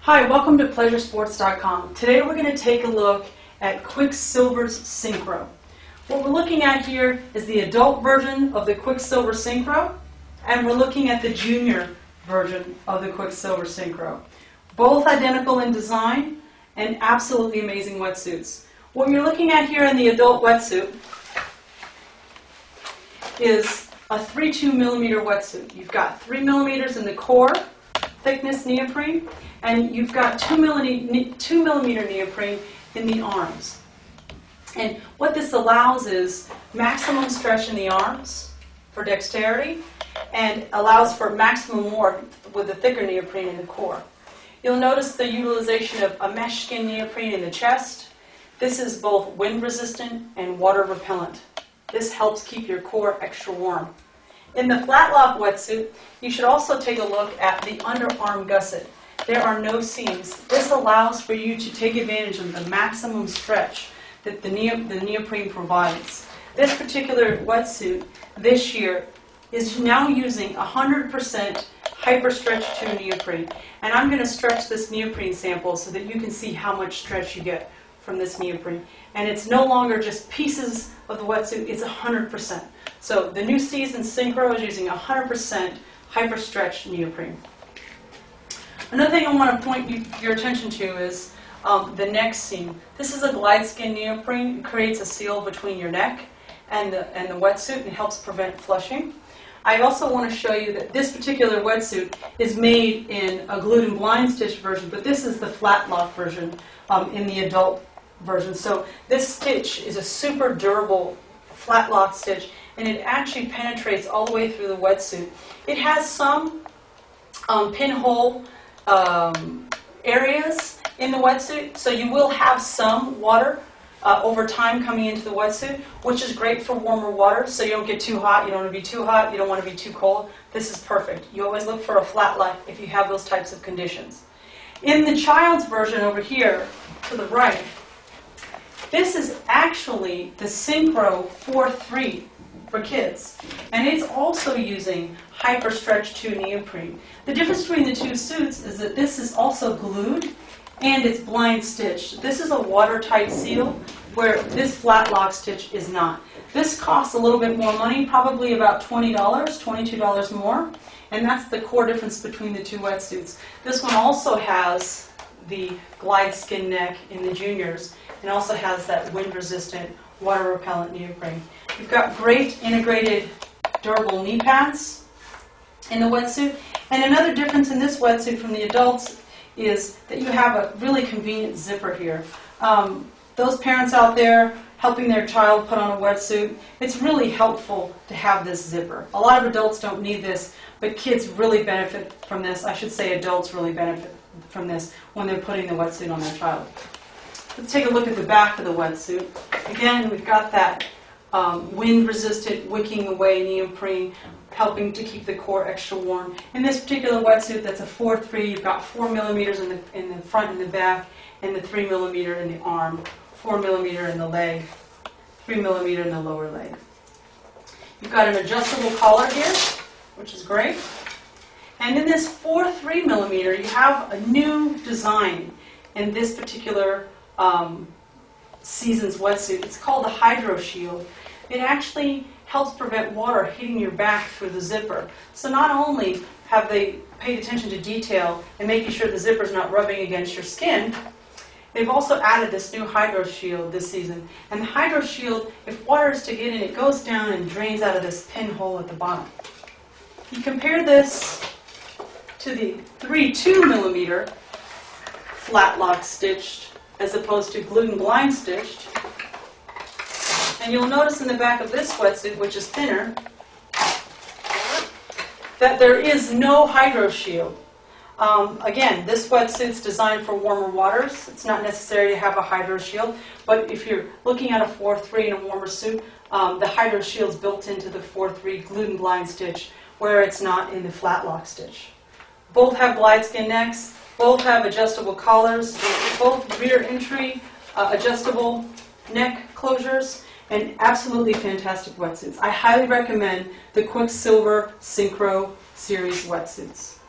Hi, welcome to PleasureSports.com. Today we're going to take a look at Quiksilver's Syncro. What we're looking at here is the adult version of the Quiksilver Syncro, and we're looking at the junior version of the Quiksilver Syncro. Both identical in design and absolutely amazing wetsuits. What you're looking at here in the adult wetsuit is a 3.2mm wetsuit. You've got 3mm in the core thickness neoprene, and you've got 2mm neoprene in the arms. And what this allows is maximum stretch in the arms for dexterity, and allows for maximum warmth with the thicker neoprene in the core. You'll notice the utilization of a mesh skin neoprene in the chest. This is both wind resistant and water repellent. This helps keep your core extra warm. In the Flatlock wetsuit, you should also take a look at the underarm gusset. There are no seams. This allows for you to take advantage of the maximum stretch that the neoprene provides. This particular wetsuit this year is now using 100% hyper stretch 2 neoprene. And I'm going to stretch this neoprene sample so that you can see how much stretch you get from this neoprene. And it's no longer just pieces of the wetsuit, it's 100%. So the new season Syncro is using 100% hyper stretch neoprene. Another thing I want to point your attention to is the neck seam. This is a glide skin neoprene. It creates a seal between your neck and the wetsuit and helps prevent flushing. I also want to show you that this particular wetsuit is made in a glued and blind stitch version, but this is the Flatlock version in the adult version. So this stitch is a super durable Flatlock stitch, and it actually penetrates all the way through the wetsuit. It has some pinhole areas in the wetsuit, so you will have some water over time coming into the wetsuit, which is great for warmer water, so you don't get too hot, you don't want to be too hot, you don't want to be too cold. This is perfect. You always look for a Flatlock if you have those types of conditions. In the child's version over here, to the right, this is actually the Syncro 4.3 for kids, and it's also using hyper stretch 2 neoprene. The difference between the two suits is that this is also glued and it's blind stitched. This is a watertight seal, where this Flatlock stitch is not. This costs a little bit more money, probably about $20, $22 more, and that's the core difference between the two wetsuits. This one also has the glide skin neck in the juniors, and also has that wind-resistant, water-repellent neoprene. You've got great integrated durable knee pads in the wetsuit, and another difference in this wetsuit from the adults is that you have a really convenient zipper here. Those parents out there helping their child put on a wetsuit, it's really helpful to have this zipper. A lot of adults don't need this, but kids really benefit from this. I should say adults really benefit from this when they're putting the wetsuit on their child. Let's take a look at the back of the wetsuit. Again, we've got that wind-resistant, wicking away neoprene, helping to keep the core extra warm. In this particular wetsuit, that's a 4.3. You've got 4mm in the front and the back, and the 3mm in the arm, 4mm in the leg, 3mm in the lower leg. You've got an adjustable collar here, which is great. And in this 4.3mm, you have a new design in this particular season's wetsuit. It's called the Hydro Shield. It actually helps prevent water hitting your back through the zipper. So not only have they paid attention to detail and making sure the zipper's not rubbing against your skin, they've also added this new Hydro Shield this season. And the Hydro Shield, if water is to get in, it goes down and drains out of this pinhole at the bottom. You compare this to the 3.2mm Flatlock stitched as opposed to glued and blind stitched. And you'll notice in the back of this wetsuit, which is thinner, that there is no Hydro Shield. Again, this wetsuit's designed for warmer waters. It's not necessary to have a Hydro Shield, but if you're looking at a 4.3 in a warmer suit, the Hydro Shield's built into the 4.3 glued and blind stitch, where it's not in the Flatlock stitch. Both have glide skin necks, both have adjustable collars, both rear entry, adjustable neck closures, and absolutely fantastic wetsuits. I highly recommend the Quiksilver Syncro series wetsuits.